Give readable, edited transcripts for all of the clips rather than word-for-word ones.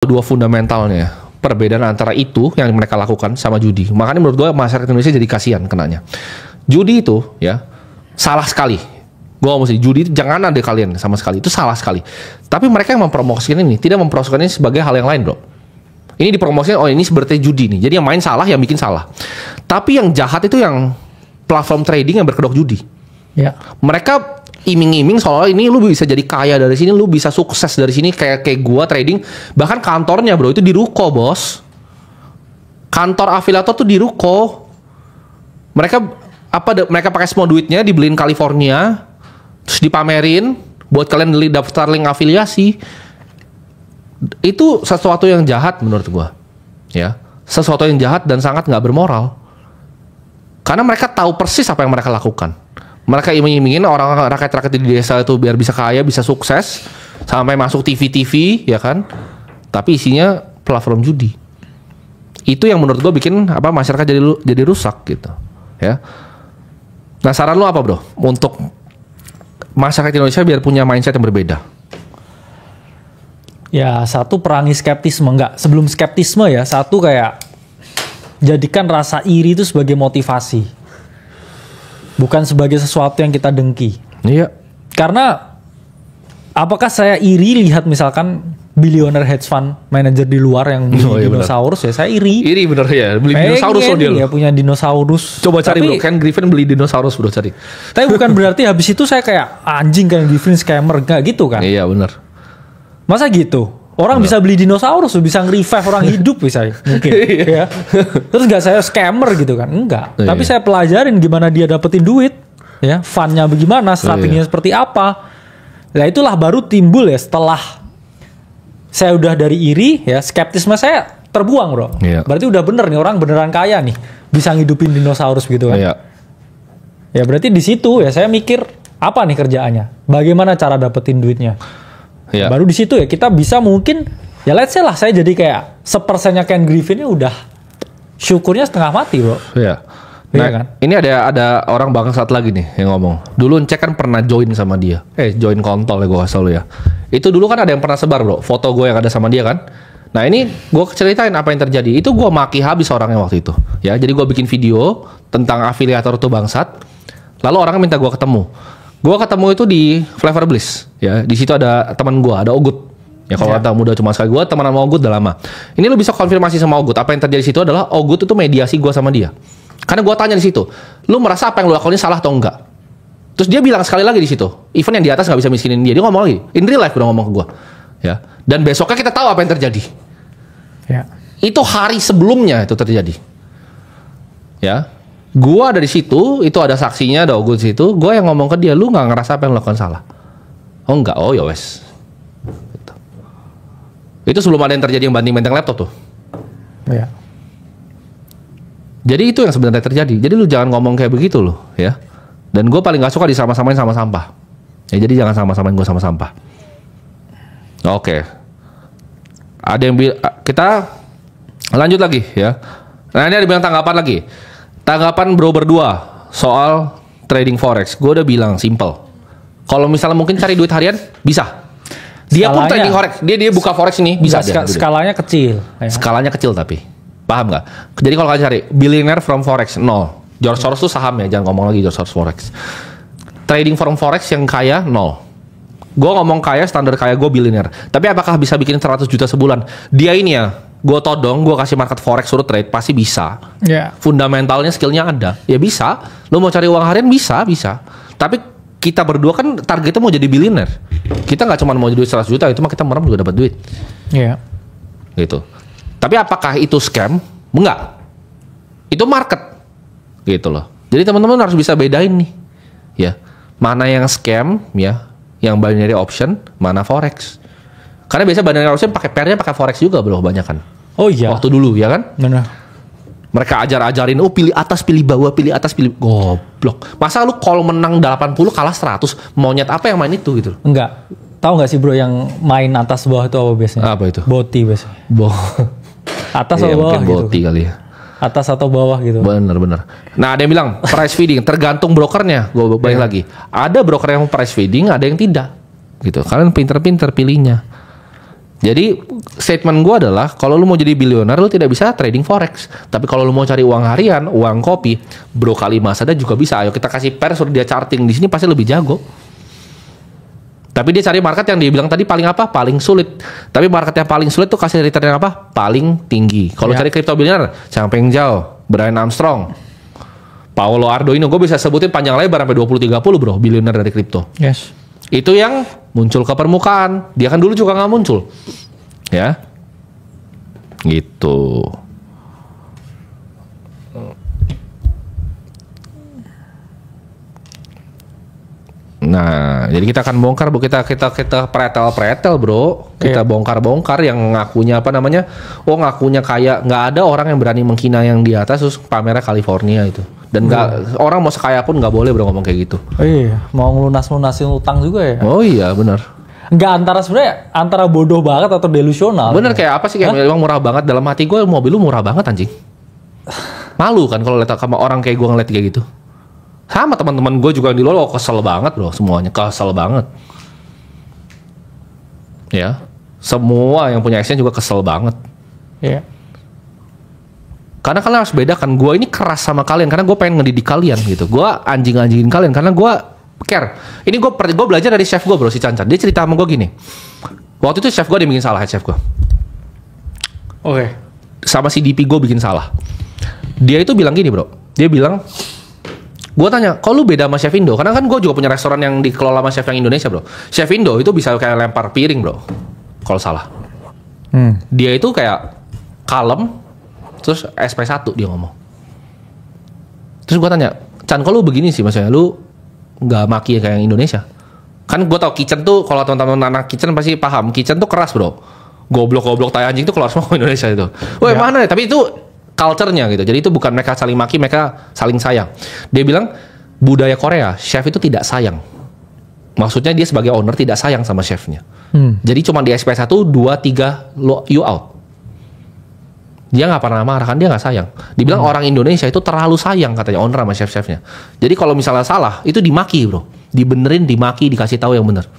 dua fundamentalnya. Perbedaan antara itu yang mereka lakukan sama judi. Makanya menurut gue masyarakat Indonesia jadi kasihan kenanya. Judi itu ya salah sekali. Gue ngomong sih, judi itu jangan ada kalian sama sekali. Itu salah sekali. Tapi mereka yang mempromosikan ini tidak mempromosikan ini sebagai hal yang lain, bro. Ini dipromosikan, oh ini seperti judi nih. Jadi yang main salah, yang bikin salah. Tapi yang jahat itu yang platform trading yang berkedok judi. Ya. Mereka iming-iming soal ini lu bisa jadi kaya dari sini, lu bisa sukses dari sini kayak gua trading. Bahkan kantornya, bro, itu di ruko, bos. Kantor afiliator tuh di ruko. Mereka pakai semua duitnya dibeliin California, terus dipamerin buat kalian beli daftar link afiliasi. Itu sesuatu yang jahat menurut gua. Ya, sesuatu yang jahat dan sangat nggak bermoral. Karena mereka tahu persis apa yang mereka lakukan. Mereka iming-imingin orang rakyat-rakyat di desa itu biar bisa kaya, bisa sukses, sampai masuk TV-TV, ya kan? Tapi isinya platform judi. Itu yang menurut gue bikin masyarakat jadi rusak gitu, ya. Nah, saran lu apa, bro? Untuk masyarakat Indonesia biar punya mindset yang berbeda. Ya, satu perangi skeptisme. Enggak, sebelum skeptisme ya, satu kayak jadikan rasa iri itu sebagai motivasi. Bukan sebagai sesuatu yang kita dengki. Iya. Karena apakah saya iri lihat misalkan billionaire hedge fund manager di luar yang beli dinosaurus ya, saya iri. Iri bener ya, beli dinosaurus loh dia. Ya punya dinosaurus. Coba cari, bro, Ken Griffin beli dinosaurus, bro, cari. Tapi bukan berarti habis itu saya kayak anjing Ken Griffin scammer, gak gitu kan? Iya bener. Masa gitu? Orang bisa beli dinosaurus, bisa nge-revive orang hidup bisa mungkin. Ya. Terus gak saya scammer gitu kan? Enggak. Tapi saya pelajarin gimana dia dapetin duit, ya, fundnya bagaimana, strateginya seperti apa. Nah itulah baru timbul ya setelah saya udah dari iri, ya skeptisme saya terbuang, bro. Iya. Berarti udah bener nih orang beneran kaya nih, bisa ngidupin dinosaurus gitu kan? Iya. Ya berarti di situ ya saya mikir apa nih kerjaannya? Bagaimana cara dapetin duitnya? Ya. Baru di situ ya kita bisa mungkin ya let's say lah saya jadi kayak 1%-nya Ken Griffinnya udah syukurnya setengah mati, bro. Iya. Nah, kan? Ini ada orang bangsat lagi nih yang ngomong. Dulu Encek kan pernah join sama dia. Join kontol ya gue kasih lu ya. Itu dulu kan ada yang pernah sebar, bro, foto gue yang ada sama dia kan. Nah ini gue ceritain apa yang terjadi. Itu gue maki habis orangnya waktu itu. Ya, jadi gue bikin video tentang afiliator itu bangsat. Lalu orangnya minta gue ketemu. Gue ketemu itu di Flavor Bliss, ya. Di situ ada teman gue, ada Ogut. Ya kalau kata muda cuma sekali, gue teman sama Ogut udah lama. Ini lu bisa konfirmasi sama Ogut. Apa yang terjadi di situ adalah Ogut itu mediasi gue sama dia. Karena gue tanya di situ, lu merasa apa yang lu lakukan ini salah atau enggak? Terus dia bilang sekali lagi di situ, even yang di atas nggak bisa miskinin dia. Dia ngomong lagi, in real life udah ngomong ke gue, ya. Dan besoknya kita tahu apa yang terjadi. Ya. Itu hari sebelumnya itu terjadi, ya. Gua dari situ, itu ada saksinya, ada Ogut situ. Gua yang ngomong ke dia, lu nggak ngerasa apa yang lo lakukan salah? Oh enggak, oh ya wes. Gitu. Itu sebelum ada yang terjadi yang banting-banting laptop tuh. Ya. Jadi itu yang sebenarnya terjadi. Jadi lu jangan ngomong kayak begitu loh, ya. Dan gue paling nggak suka disama-samain sama sampah. Ya jadi jangan sama-samain gue sama sampah. Oke. Ada yang kita lanjut lagi, ya. Nah ini ada bilang tanggapan lagi. Tanggapan bro berdua soal trading forex, gue udah bilang simple. Kalau misalnya mungkin cari duit harian bisa. Dia skalanya, pun trading forex, dia buka forex ini bisa. Skalanya kecil. Ya. Skalanya kecil tapi paham nggak? Jadi kalau kalian cari billionaire from forex 0. George Soros tuh saham ya, jangan ngomong lagi George Soros forex. Trading from forex yang kaya 0. Gue ngomong kaya standar kaya gue billionaire. Tapi apakah bisa bikin 100 juta sebulan? Dia ini ya. Gue todong, gue kasih market forex suruh trade pasti bisa. Yeah. Fundamentalnya, skillnya ada, ya bisa. Lo mau cari uang harian bisa. Tapi kita berdua kan targetnya mau jadi billionaire. Kita nggak cuma mau jadi duit 100 juta, itu mah kita merem juga dapat duit. Iya. Yeah. Gitu. Tapi apakah itu scam? Enggak. Itu market. Gitu loh. Jadi teman-teman harus bisa bedain nih, ya. Mana yang scam, ya, yang binary option, mana forex. Karena biasa binary option pakai pairnya pakai forex juga, bro, banyak kan. Oh iya. Waktu dulu ya kan? Benar. Mereka ajarin, oh pilih atas, pilih bawah, pilih atas, pilih goblok. Masa lu call menang 80 kalah 100, monyet apa yang main itu gitu? Enggak. Tahu nggak sih, bro, yang main atas bawah itu apa biasanya? Apa itu? Boti biasanya. Atas atau bawah gitu. Boti kali ya. Atas atau bawah gitu. Bener. Nah, ada yang bilang price feeding tergantung brokernya. Gue balik lagi. Ada broker yang price feeding, ada yang tidak. Gitu. Kalian pinter-pinter pilihnya. Jadi statement gue adalah kalau lu mau jadi bilioner lu tidak bisa trading forex. Tapi kalau lu mau cari uang harian, uang kopi, Bro Kalima Sada juga bisa. Ayo kita kasih suruh dia charting di sini pasti lebih jago. Tapi dia cari market yang dia bilang tadi paling apa? Paling sulit. Tapi market yang paling sulit tuh kasih return yang apa? Paling tinggi. Kalau cari crypto bilioner, Chang Peng Zhao, Brian Armstrong, Paolo Ardoino, gue bisa sebutin panjang lebar sampai 20-30 bro, bilioner dari kripto. Yes. Itu yang muncul ke permukaan. Dia kan dulu juga nggak muncul, ya. Gitu. Nah, jadi kita akan bongkar, bu. Kita pretel, bro. Kita bongkar yang ngakunya apa namanya? Oh, ngakunya kaya. Nggak ada orang yang berani menghina yang di atas terus pamernya California itu. Dan orang mau sekaya pun nggak boleh bro ngomong kayak gitu. Oh iya, mau ngelunasin utang juga ya? Oh iya benar. Nggak antara bodoh banget atau delusional. Bener kayak apa sih kayak memang murah banget dalam hati gue mobil lu murah banget anjing. Malu kan kalau lihat sama orang kayak gue ngeliat kayak gitu. Sama teman-teman gue juga di luar kesel banget bro, semuanya kesel banget. Ya, semua yang punya exchange juga kesel banget. Iya. Karena kalian harus bedakan, gue ini keras sama kalian karena gue pengen ngedidik kalian gitu. Gue anjing-anjingin kalian karena gue care. Ini gue belajar dari chef gue bro, si Cancan. Dia cerita sama gue gini. Waktu itu chef gue dia bikin salah, head chef gue. Oke. Sama si DP gue bikin salah. Dia itu bilang gini bro. Dia bilang, gue tanya, kok lu beda sama Chef Indo? Karena kan gue juga punya restoran yang dikelola sama chef yang Indonesia bro. Chef Indo itu bisa kayak lempar piring bro, kalau salah. Dia itu kayak kalem. Terus SP1 dia ngomong. Terus gue tanya, Chan kok lu begini sih maksudnya? Lu gak maki kayak yang Indonesia? Kan gue tau kitchen tuh, kalau teman-teman anak kitchen pasti paham. Kitchen tuh keras bro. Goblok-goblok tai anjing tuh keluar semua ke Indonesia itu. Woi mana ya? Tapi itu culture-nya gitu. Jadi itu bukan mereka saling maki, mereka saling sayang. Dia bilang, budaya Korea, chef itu tidak sayang. Maksudnya dia sebagai owner tidak sayang sama chefnya. Jadi cuma di SP1, 2, 3, you out. Dia nggak pernah marah kan, dia nggak sayang. Dibilang orang Indonesia itu terlalu sayang katanya owner sama chef-chefnya. Jadi kalau misalnya salah itu dimaki bro, dibenerin, dimaki, dikasih tahu yang bener.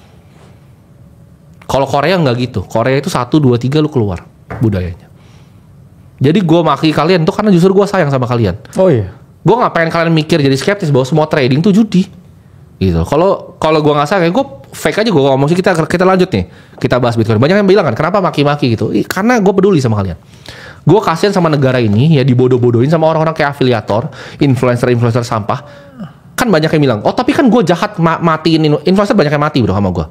Kalau Korea nggak gitu, Korea itu 1, 2, 3 lu keluar budayanya. Jadi gue maki kalian tuh karena justru gue sayang sama kalian. Oh iya. Gue nggak pengen kalian mikir jadi skeptis bahwa semua trading tuh judi. Gitu. Kalau gue nggak sayang, gue fake aja gue ngomong sih. Kita lanjut nih, kita bahas Bitcoin. Banyak yang bilang kan, kenapa maki-maki gitu? Karena gue peduli sama kalian. Gue kasihan sama negara ini ya dibodoh-bodohin sama orang-orang kayak afiliator, influencer sampah. Kan banyak yang bilang, oh tapi kan gue jahat matiin influencer, banyak yang mati bro sama gue.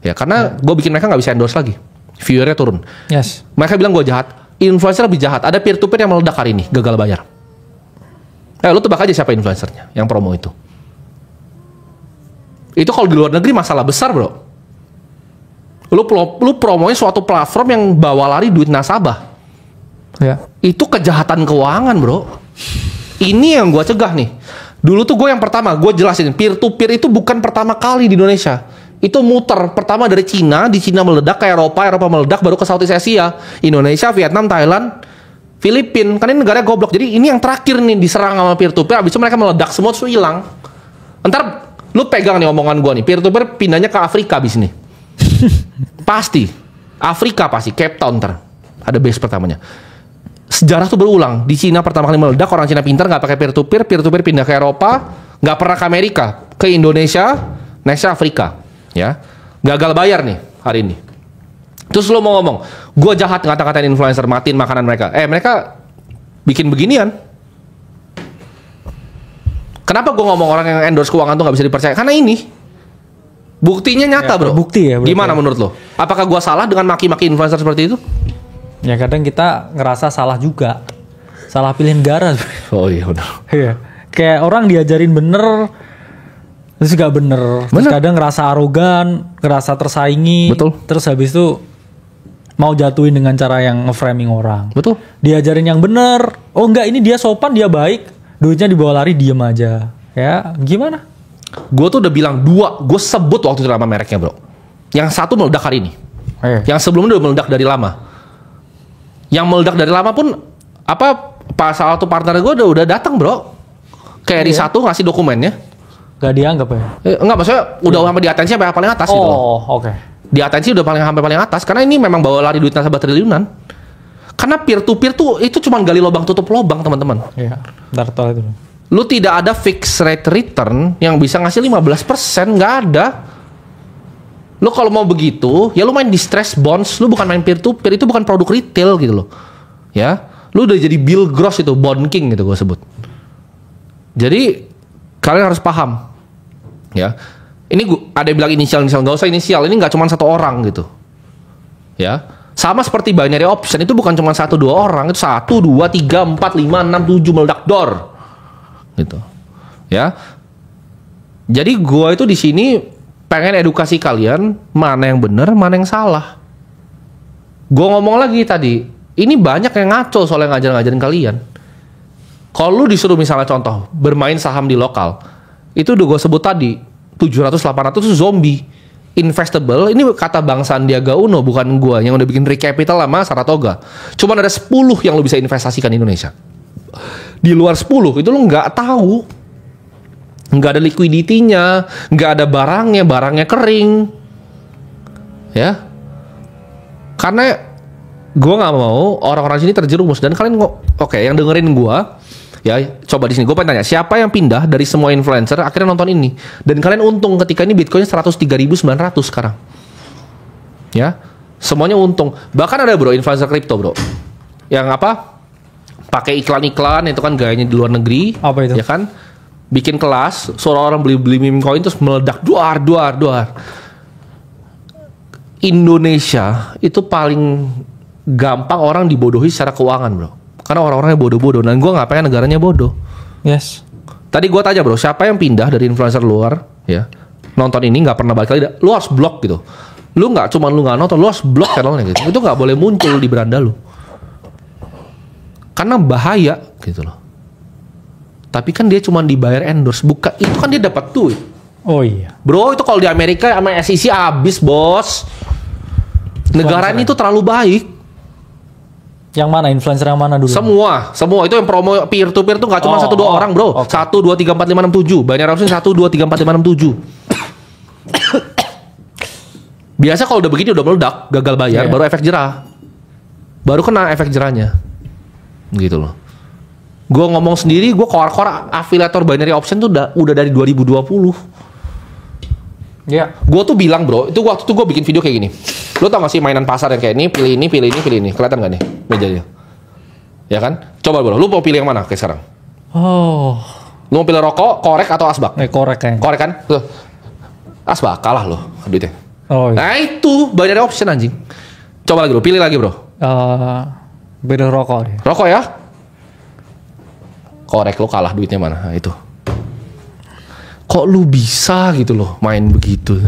Ya karena gue bikin mereka nggak bisa endorse lagi, viewernya turun. Yes. Mereka bilang gue jahat, influencer lebih jahat. Ada peer to peer yang meledak hari ini, gagal bayar. Lu tebak aja siapa influencernya yang promo itu. Itu kalau di luar negeri masalah besar bro. Lu promonya suatu platform yang bawa lari duit nasabah. Ya. Itu kejahatan keuangan bro. Ini yang gue cegah nih. Dulu tuh gue yang pertama, gue jelasin peer to peer itu bukan pertama kali di Indonesia. Itu muter pertama dari Cina, di Cina meledak ke Eropa meledak, baru ke Southeast Asia, Indonesia, Vietnam, Thailand, Filipina. Kan ini negara goblok. Jadi ini yang terakhir nih diserang sama peer to peer. Abis itu mereka meledak semua terus hilang. Ntar lu pegang nih omongan gue nih, peer to peer pindahnya ke Afrika abis ini. Pasti Afrika pasti, Cape Town ntar ada base pertamanya. Sejarah tuh berulang. Di Cina pertama kali meledak, orang Cina pintar nggak pakai peer to peer pindah ke Eropa, nggak pernah ke Amerika, ke Indonesia, nextnya Afrika, ya gagal bayar nih hari ini. Terus lo mau ngomong, gue jahat ngata-ngatain influencer, matiin makanan mereka. Mereka bikin beginian. Kenapa gue ngomong orang yang endorse keuangan tuh nggak bisa dipercaya? Karena ini buktinya nyata bro. Bukti ya. Gimana menurut lo? Apakah gue salah dengan maki-maki influencer seperti itu? Ya kadang kita ngerasa salah juga. Salah pilih negara. Oh iya benar. Iya. Kayak orang diajarin bener terus gak bener. Terus kadang ngerasa arogan, ngerasa tersaingi. Betul. Terus habis itu mau jatuhin dengan cara yang nge-framing orang. Betul. Diajarin yang bener. Oh enggak, ini dia sopan, dia baik. Duitnya dibawa lari, diem aja. Ya gimana? Gue tuh udah bilang 2. Gue sebut waktu itu nama mereknya bro. Yang satu meledak hari ini. Yang sebelumnya udah meledak dari lama. Yang meledak dari lama pun salah satu partner gue udah datang bro. Kayak di satu ngasih dokumennya. Gak dianggap ya? Enggak, maksudnya udah sampai di atensi sampai paling atas gitu. Oh oke. Di atensi udah sampai paling atas karena ini memang bawa lari duit nasabah triliunan. Karena peer to peer tuh itu cuma gali lubang tutup lubang, teman-teman. Iya, Darto itu. Lu tidak ada fixed rate return yang bisa ngasih 15%, nggak ada. Lu kalau mau begitu, ya lu main distress bonds, lu bukan main peer to peer, itu bukan produk retail gitu loh. Ya, lu udah jadi Bill Gross itu, bond king gitu gue sebut. Jadi kalian harus paham, ya. Ini ada yang bilang inisial, nggak usah inisial. Ini nggak cuma satu orang gitu, ya. Sama seperti binary option itu bukan cuma 1-2 orang, itu 1, 2, 3, 4, 5, 6, 7 meledak dor, gitu, ya. Jadi gue itu di sini pengen edukasi kalian mana yang benar, mana yang salah. Gue ngomong lagi tadi, ini banyak yang ngaco soal yang ngajarin kalian. Kalau lu disuruh misalnya contoh bermain saham di lokal, itu udah gue sebut tadi 700-800 itu zombie investable. Ini kata Bang Sandiaga Uno, bukan gue yang udah bikin recapital sama Saratoga. Cuman ada 10 yang lu bisa investasikan di Indonesia. Di luar 10 itu lu nggak tahu, nggak ada liquidity-nya, nggak ada barangnya kering, ya. Karena gue nggak mau orang-orang sini terjerumus. Dan kalian oke, yang dengerin gue, ya coba di sini gue pengen tanya, siapa yang pindah dari semua influencer akhirnya nonton ini dan kalian untung ketika ini Bitcoin 103.900 sekarang, ya, semuanya untung. Bahkan ada bro influencer kripto bro yang apa pakai iklan itu kan gayanya di luar negeri, apa itu? Ya kan, bikin kelas suruh orang beli meme coin terus meledak duar. Indonesia itu paling gampang orang dibodohi secara keuangan bro. Karena orang-orangnya bodoh-bodoh. Dan gue nggak pengen negaranya bodoh. Yes. Tadi gue tanya bro, siapa yang pindah dari influencer luar, ya, nonton ini nggak pernah balik lagi. Lu harus blok gitu. Lu nggak cuma lu nggak nonton, lu harus blok channelnya gitu. Itu nggak boleh muncul di beranda lu. Karena bahaya gitu loh. Tapi kan dia cuma dibayar endorse, bukan itu kan dia dapat duit. Oh iya. Bro, itu kalau di Amerika sama SEC abis bos. Negara ini tuh terlalu baik. Yang mana influencer yang mana dulu? Semua itu yang promo peer to peer tuh nggak cuma 1-2 orang bro. Okay. 1, 2, 3, 4, 5, 6, 7. Binary option 1, 2, 3, 4, 5, 6, 7. Biasa kalau udah begini udah meledak, gagal bayar, baru efek jerah. Baru kena efek jerahnya. Gitu loh. Gue ngomong sendiri, gue core afiliator binary option tuh udah dari 2020. Ya. Gue tuh bilang bro, itu waktu itu gue bikin video kayak gini. Lo tau gak sih mainan pasar yang kayak ini, pilih ini, pilih ini, pilih ini. Kelihatan gak nih mejanya? Ya kan? Coba bro, lo mau pilih yang mana kayak sekarang? Oh. Lo mau pilih rokok, korek atau asbak? Korek kayaknya. Korek kan? Tuh. Asbak, kalah lo duitnya. Oh iya. Nah itu binary option anjing. Coba lagi bro, pilih lagi bro. Beda rokok deh. Rokok ya? Korek lo kalah duitnya mana? Nah, itu. Kok lu bisa gitu loh main begitu?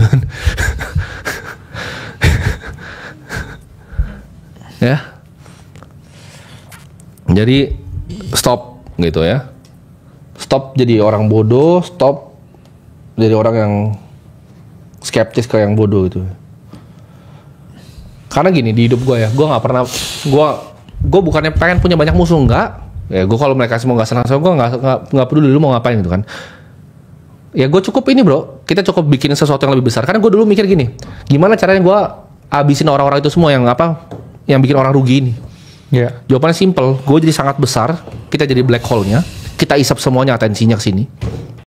Ya. Jadi stop gitu ya. Stop jadi orang bodoh, stop jadi orang yang skeptis ke yang bodoh gitu. Karena gini di hidup gue ya, gue nggak pernah, gue bukannya pengen punya banyak musuh, enggak. Ya gue kalau mereka semua nggak senang sama gue nggak peduli lu mau ngapain gitu kan. Ya gue cukup ini bro, kita cukup bikin sesuatu yang lebih besar. Karena gue dulu mikir gini, gimana caranya gue abisin orang-orang itu semua yang apa, yang bikin orang rugi ini. Ya. Jawabannya simple, gue jadi sangat besar, kita jadi black hole-nya, kita isap semuanya atensinya ke sini.